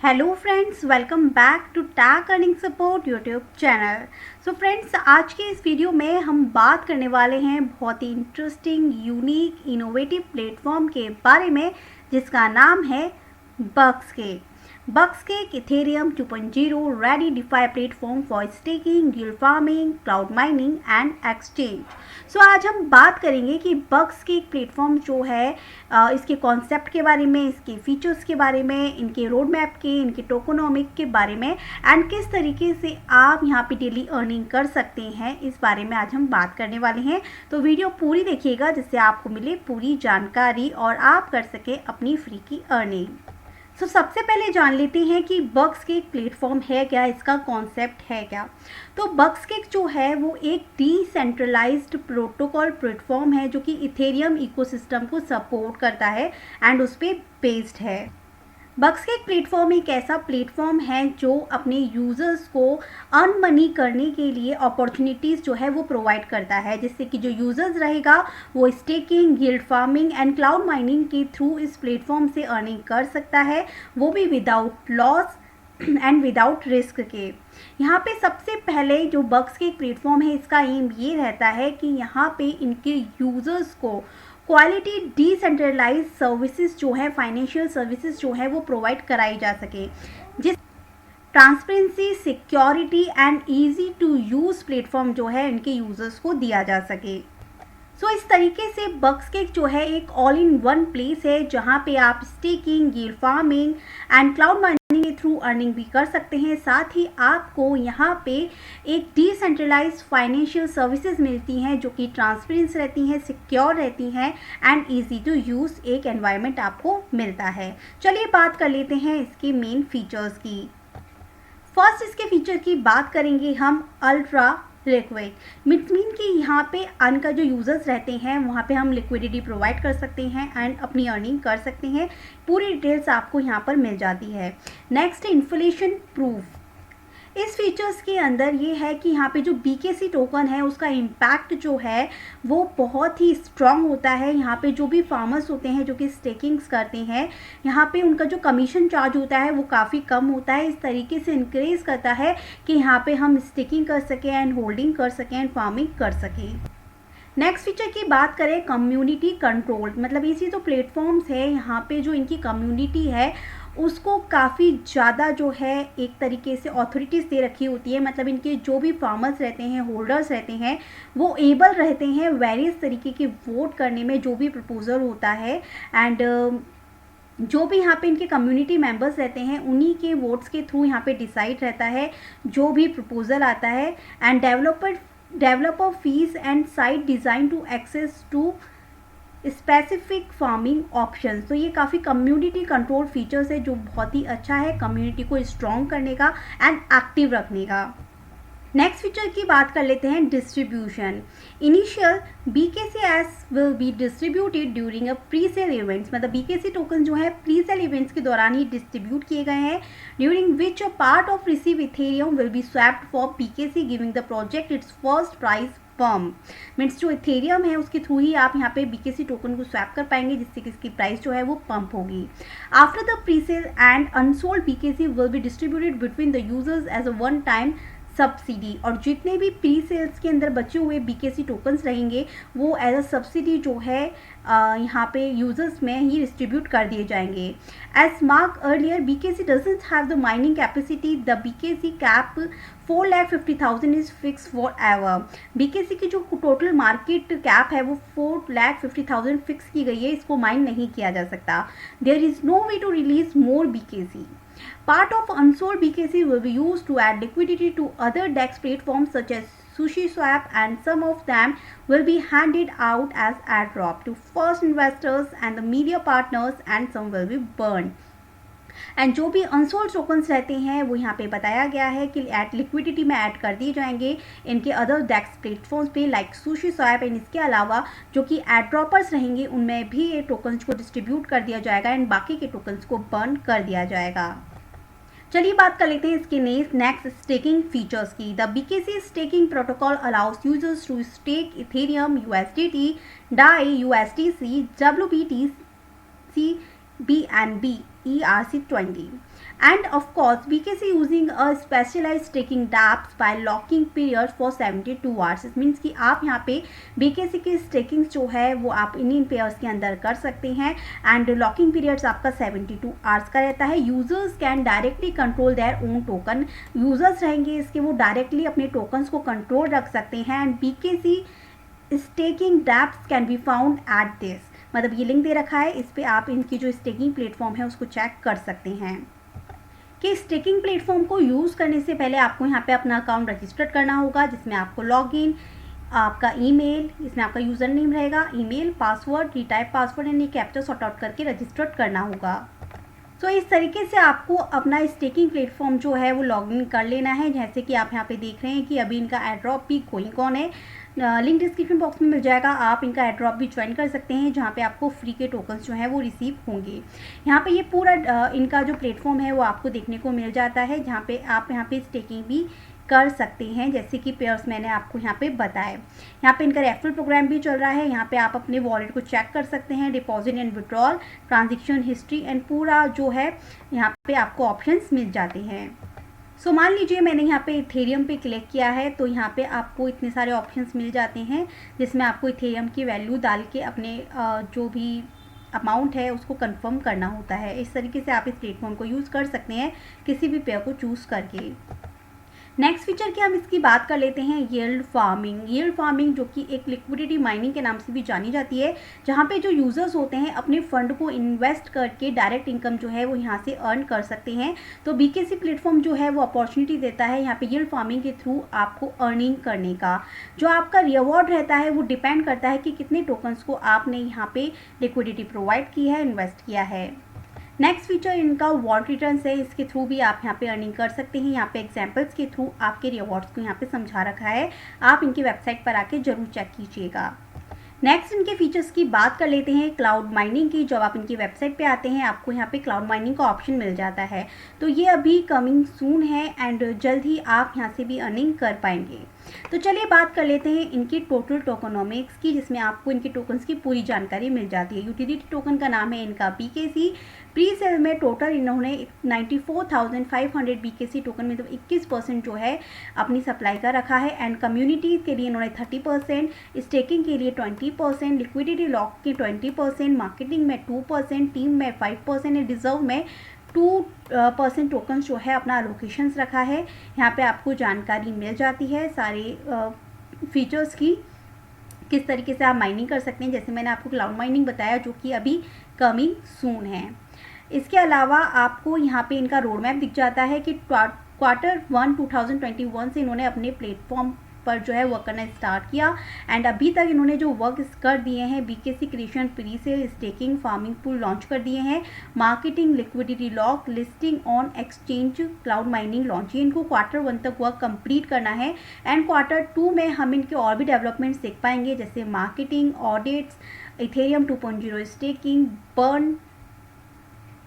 Hello friends, welcome back to tag earning support YouTube channel. So friends, आज के इस video में हम बात करने वाले हैं बहुत ही इंटरेस्टिंग, यूनिक, इनोवेटिव प्लेटफॉर्म के बारे में जिसका नाम है Buxcake. Buxcake Ethereum 2.0 ready DeFi platform for staking, guild farming, cloud mining and exchange. So आज हम बात करेंगे कि बक्सकेक प्लेटफॉर्म जो है इसके कॉन्सेप्ट के बारे में, इसके फीचर्स के बारे में, इनके रोड मैप के, इनके टोकोनॉमिक के बारे में एंड किस तरीके से आप यहाँ पे डेली अर्निंग कर सकते हैं, इस बारे में आज हम बात करने वाले हैं। तो वीडियो पूरी देखिएगा जिससे आपको मिले पूरी जानकारी और आप कर सके अपनी फ्री की अर्निंग। सबसे पहले जान लेते हैं कि बक्सकेक प्लेटफॉर्म है क्या, इसका कॉन्सेप्ट है क्या। तो बक्सकेक जो है वो एक डिसेंट्रलाइज्ड प्रोटोकॉल प्लेटफॉर्म है जो कि इथेरियम इकोसिस्टम को सपोर्ट करता है एंड उस पर बेस्ड है। बक्सकेक प्लेटफॉर्म एक ऐसा प्लेटफॉर्म है जो अपने यूज़र्स को अर्न मनी करने के लिए अपॉर्चुनिटीज़ जो है वो प्रोवाइड करता है, जिससे कि जो यूज़र्स रहेगा वो staking, guild farming and cloud mining के थ्रू इस प्लेटफॉर्म से अर्निंग कर सकता है, वो भी without loss and without risk के। यहाँ पे सबसे पहले जो बक्सकेक प्लेटफॉर्म है इसका एम ये रहता है कि यहाँ पे इनके यूज़र्स को क्वालिटी डिसेंट्रलाइज सर्विसेज जो है, फाइनेंशियल सर्विसेज जो है वो प्रोवाइड कराई जा सके, जिस transparency, security and easy to use platform जो है इनके यूज़र्स को दिया जा सके। इस तरीके से बक्सकेक जो है एक ऑल इन वन प्लेस है जहाँ पे आप staking, guild farming and cloud mining के थ्रू अर्निंग भी कर सकते हैं। साथ ही आपको यहाँ पे एक डिसेंट्रलाइज्ड फाइनेंशियल सर्विसेज मिलती हैं जो कि ट्रांसपेरेंस रहती हैं, सिक्योर रहती हैं एंड इजी टू यूज़ एक एनवायरनमेंट आपको मिलता है। चलिए बात कर लेते हैं इसके मेन फीचर्स की। फर्स्ट इसके फीचर की बात करेंगे हम, अल्ट्रा लिक्विड। मीन कि यहाँ पे अर्न का जो यूज़र्स रहते हैं वहाँ पे हम लिक्विडिटी प्रोवाइड कर सकते हैं एंड अपनी अर्निंग कर सकते हैं। पूरी डिटेल्स आपको यहाँ पर मिल जाती है। नेक्स्ट है इन्फ्लेशन प्रूफ। इस फीचर्स के अंदर ये है कि यहाँ पे जो BKC टोकन है उसका इम्पैक्ट जो है वो बहुत ही स्ट्रॉन्ग होता है। यहाँ पे जो भी फार्मर्स होते हैं जो कि स्टेकिंग्स करते हैं, यहाँ पे उनका जो कमीशन चार्ज होता है वो काफ़ी कम होता है। इस तरीके से इंक्रेज करता है कि यहाँ पे हम स्टेकिंग कर सकें एंड होल्डिंग कर सकें एंड फार्मिंग कर सकें। नेक्स्ट फीचर की बात करें, कम्युनिटी कंट्रोल। मतलब ऐसी जो प्लेटफॉर्म्स है यहाँ पे जो इनकी कम्युनिटी है उसको काफ़ी ज़्यादा जो है एक तरीके से अथॉरिटीज़ दे रखी होती है। मतलब इनके जो भी फार्मर्स रहते हैं, होल्डर्स रहते हैं, वो एबल रहते हैं वेरियस तरीके के वोट करने में जो भी प्रपोजल होता है एंड जो भी यहाँ पे इनके कम्युनिटी मेंबर्स रहते हैं उन्हीं के वोट्स के थ्रू यहाँ पे डिसाइड रहता है जो भी प्रपोजल आता है। And developer fees and site design to access to specific farming options. तो ये काफ़ी कम्युनिटी कंट्रोल फीचर्स है जो बहुत ही अच्छा है कम्युनिटी को स्ट्रॉन्ग करने का एंड एक्टिव रखने का। नेक्स्ट फीचर की बात कर लेते हैं, distribution. Initial BKCS will be distributed during a pre sale events. मतलब BKC टोकन जो है प्री सेल इवेंट्स के दौरान ही डिस्ट्रीब्यूट किए गए हैं, during which a part of receive Ethereum will be swapped for BKC giving the project its first prize firm. Means जो Ethereum है उसके थ्रू ही आप यहाँ पे BKC टोकन को स्वैप कर पाएंगे जिससे कि इसकी प्राइस जो है वो पंप होगी। After the pre sale and unsold BKC will be distributed between the users as a one time subsidy. और जितने भी प्री सेल्स के अंदर बचे हुए BKC टोकन्स रहेंगे वो एज अ सब्सिडी जो है यहाँ पे यूजर्स में ही डिस्ट्रीब्यूट कर दिए जाएंगे। As mark earlier, BKC doesn't have the mining capacity. The BKC cap 4,50,000 is fix forever. BKC की जो टोटल मार्केट कैप है वो 4,50,000 फिक्स की गई है, इसको माइन नहीं किया जा सकता। There is no way to release more BKC. Part of unsold BKC will be used to add liquidity to other DEX platforms such as SushiSwap, and some of them will be handed out as airdrop to first investors and the media partners, and some will be burned. And जो भी unsold tokens रहते हैं वो यहाँ पे बताया गया है कि एट लिक्विडिटी में ऐड कर दिए जाएंगे इनके अदर डेक्स प्लेटफॉर्म्स पे लाइक SushiSwap। एंड इसके अलावा जो कि एड ड्रॉपर्स रहेंगे उनमें भी ये टोकन्स को डिस्ट्रीब्यूट कर दिया जाएगा एंड बाकी के टोकन्स को बर्न कर दिया जाएगा। चलिए बात कर लेते हैं इसके नेक्स्ट स्टेकिंग फीचर्स की। The BKC staking protocol allows users to stake Ethereum, USDT, DAI, USDC, WBTC, BNB ERC20. And of course, BKC using a specialized staking dApps by locking period for 72 hours. It means कि आप यहाँ पे BKC की staking जो है वो आप इन pairs के अंदर कर सकते हैं एंड लॉकिंग पीरियड्स आपका 72 आवर्स का रहता है. Users can directly control their own token. Users रहेंगे इसके वो डायरेक्टली अपने टोकन्स को कंट्रोल रख सकते हैं and BKC staking dapps can be found at this. मतलब ये लिंक दे रखा है, इस पर आप इनकी जो स्टेकिंग प्लेटफॉर्म है उसको चेक कर सकते हैं. कि स्टेकिंग प्लेटफॉर्म को यूज़ करने से पहले आपको यहाँ पे अपना अकाउंट रजिस्टर्ड करना होगा, जिसमें आपको लॉगिन, आपका ईमेल, इसमें आपका यूज़र नेम रहेगा, email, password, retype password and ये कैप्चा सॉर्ट आउट करके रजिस्टर्ड करना होगा. तो इस तरीके से आपको अपना स्टेकिंग प्लेटफॉर्म जो है वो लॉगिन कर लेना है. जैसे कि आप यहाँ पे देख रहे हैं कि अभी इनका एड्रॉप भी गोइंग ऑन है. लिंक डिस्क्रिप्शन बॉक्स में मिल जाएगा, आप इनका एड्रॉप भी ज्वाइन कर सकते हैं जहाँ पे आपको फ्री के टोकन्स जो हैं वो रिसीव होंगे. यहाँ पे ये पूरा इनका जो प्लेटफॉर्म है वो आपको देखने को मिल जाता है, जहाँ पे आप यहाँ पे स्टेकिंग भी कर सकते हैं जैसे कि पेयर्स मैंने आपको यहाँ पे बताए. यहाँ पे इनका रेफरल प्रोग्राम भी चल रहा है. यहाँ पे आप अपने वॉलेट को चेक कर सकते हैं, deposit and withdrawal, transaction history and पूरा जो है यहाँ पे आपको ऑप्शंस मिल जाते हैं. सो मान लीजिए मैंने यहाँ पे इथेरियम पे क्लिक किया है तो यहाँ पे आपको इतने सारे ऑप्शंस मिल जाते हैं जिसमें आपको इथेरियम की वैल्यू डाल के अपने जो भी अमाउंट है उसको कंफर्म करना होता है. इस तरीके से आप इस प्लेटफॉर्म को यूज़ कर सकते हैं किसी भी पेयर को चूज़ करके. नेक्स्ट फीचर की हम इसकी बात कर लेते हैं यील्ड फार्मिंग. यील्ड फार्मिंग जो कि एक लिक्विडिटी माइनिंग के नाम से भी जानी जाती है, जहाँ पे जो यूज़र्स होते हैं अपने फंड को इन्वेस्ट करके डायरेक्ट इनकम जो है वो यहाँ से अर्न कर सकते हैं. तो BKC प्लेटफॉर्म जो है वो अपॉर्चुनिटी देता है यहाँ पे यील्ड फार्मिंग के थ्रू आपको अर्निंग करने का. जो आपका रिवॉर्ड रहता है वो डिपेंड करता है कि कितने टोकन्स को आपने यहाँ पे लिक्विडिटी प्रोवाइड की है, इन्वेस्ट किया है. नेक्स्ट फीचर इनका वॉलेट रिटर्न्स है, इसके थ्रू भी आप यहाँ पे अर्निंग कर सकते हैं. यहाँ पे एग्जांपल्स के थ्रू आपके रिवॉर्ड्स को यहाँ पे समझा रखा है, आप इनकी वेबसाइट पर आके जरूर चेक कीजिएगा. नेक्स्ट इनके फीचर्स की बात कर लेते हैं क्लाउड माइनिंग की. जब आप इनकी वेबसाइट पे आते हैं आपको यहाँ पे क्लाउड माइनिंग का ऑप्शन मिल जाता है. तो ये अभी कमिंग सून है एंड जल्द ही आप यहाँ से भी अर्निंग कर पाएंगे. तो चलिए बात कर लेते हैं इनकी टोटल टोकनोमिक्स की, जिसमें आपको इनके टोकन्स की पूरी जानकारी मिल जाती है. यूटिलिटी टोकन का नाम है इनका BKC. प्री सेल में टोटल इन्होंने 94,500 BKC टोकन मतलब 21% जो है अपनी सप्लाई का रखा है एंड कम्युनिटी के लिए इन्होंने 30%, स्टेकिंग के लिए 20%, लिक्विडिटी लॉक के 20%, मार्केटिंग में 2%, टीम में 5% एंड रिजर्व में 2% टोकन जो है अपना लोकेशंस रखा है. यहाँ पे आपको जानकारी मिल जाती है सारे फीचर्स की, किस तरीके से आप माइनिंग कर सकते हैं. जैसे मैंने आपको क्लाउड माइनिंग बताया जो कि अभी कमिंग सून है. इसके अलावा आपको यहाँ पे इनका रोड मैप दिख जाता है कि Q1 2021 से इन्होंने अपने प्लेटफॉर्म पर जो है वर्क करना स्टार्ट किया एंड अभी तक इन्होंने जो वर्क कर दिए हैं BKC creation, pre sale, staking, farming pool launch कर दिए हैं, marketing, liquidity lock, listing on exchange, cloud mining launch. ये इनको Q1 तक वर्क कंप्लीट करना है एंड Q2 में हम इनके और भी डेवलपमेंट्स देख पाएंगे जैसे marketing, audits, Ethereum 2.0 staking, burn,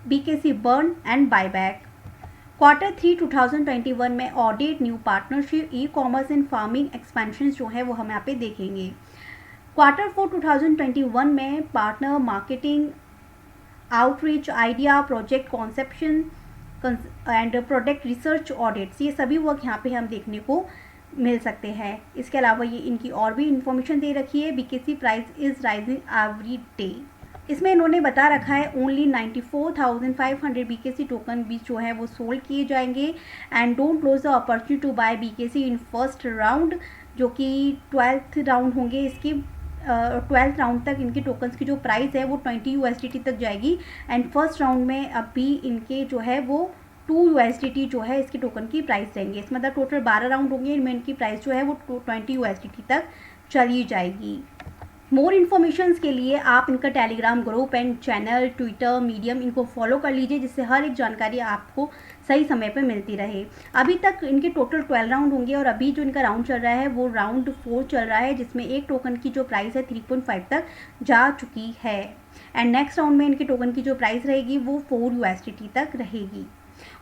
BKC burn and buyback. Q3 2021 में audit, new partnership, e commerce and farming expansion जो है वो हम यहाँ पे देखेंगे. Q4 2021 में partner, marketing, outreach, idea, project conception and product research, audits, ये सभी वर्क यहाँ पे हम देखने को मिल सकते हैं. इसके अलावा ये इनकी और भी इंफॉर्मेशन दे रखी है. BKC price is rising every day. इसमें इन्होंने बता रखा है ओनली 94,500 BKC टोकन भी जो है वो सोल्ड किए जाएंगे and don't close the opportunity to buy BKC in first round, जो कि 12th राउंड होंगे. इसकी 12th राउंड तक इनके टोकन्स की जो प्राइस है वो 20 USDT तक जाएगी एंड फर्स्ट राउंड में अभी इनके जो है वो 2 USDT जो है इसके टोकन की प्राइस रहेंगे. इसमें मतलब टोटल 12 राउंड होंगे, इनमें इनकी प्राइस जो है वो 20 USDT तक चली जाएगी. मोर इन्फॉर्मेशन के लिए आप इनका Telegram group and channel, Twitter, medium इनको फॉलो कर लीजिए जिससे हर एक जानकारी आपको सही समय पर मिलती रहे. अभी तक इनके टोटल 12 राउंड होंगे और अभी जो इनका राउंड चल रहा है वो राउंड 4 चल रहा है, जिसमें एक टोकन की जो प्राइस है 3.5 तक जा चुकी है एंड नेक्स्ट राउंड में इनके टोकन की जो प्राइस रहेगी वो 4 USDT तक रहेगी.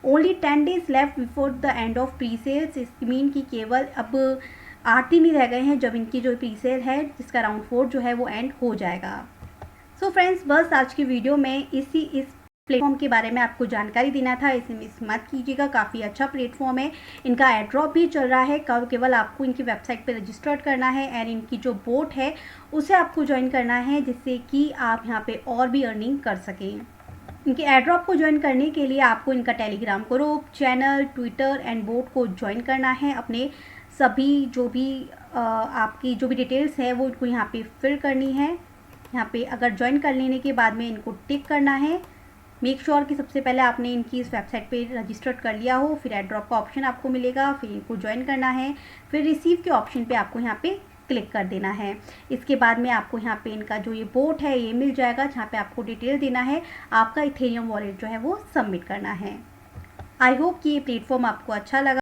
Only 10 days left before the end of pre sales. इसकी मीन की केवल अब 8 दिन ही रह गए हैं जब इनकी जो प्री सेल है जिसका राउंड 4 जो है वो एंड हो जाएगा. सो फ्रेंड्स, बस आज की वीडियो में इस प्लेटफॉर्म के बारे में आपको जानकारी देना था, इसे मिस मत कीजिएगा। काफ़ी अच्छा प्लेटफॉर्म है, इनका एड ड्रॉप भी चल रहा है। केवल आपको इनकी वेबसाइट पे रजिस्टर्ड करना है एंड इनकी जो बोट है उसे आपको ज्वाइन करना है, जिससे कि आप यहाँ पे और भी अर्निंग कर सकें। इनके एड ड्रॉप को ज्वाइन करने के लिए आपको इनका Telegram group, channel, Twitter and boat को ज्वाइन करना है। अपने सभी जो भी आपकी जो भी डिटेल्स है वो इनको यहाँ पे फिल करनी है। यहाँ पे अगर ज्वाइन कर लेने के बाद में इनको टिक करना है। मेक श्योर कि सबसे पहले आपने इनकी इस वेबसाइट पे रजिस्टर्ड कर लिया हो, फिर एड ड्रॉप का ऑप्शन आपको मिलेगा, फिर इनको ज्वाइन करना है, फिर रिसीव के ऑप्शन पे आपको यहाँ पे क्लिक कर देना है। इसके बाद में आपको यहाँ पे इनका जो ये बोट है ये मिल जाएगा, जहाँ पे आपको डिटेल देना है, आपका इथेरियम वॉलेट जो है वो सबमिट करना है। आई होप कि ये प्लेटफॉर्म आपको अच्छा लगा।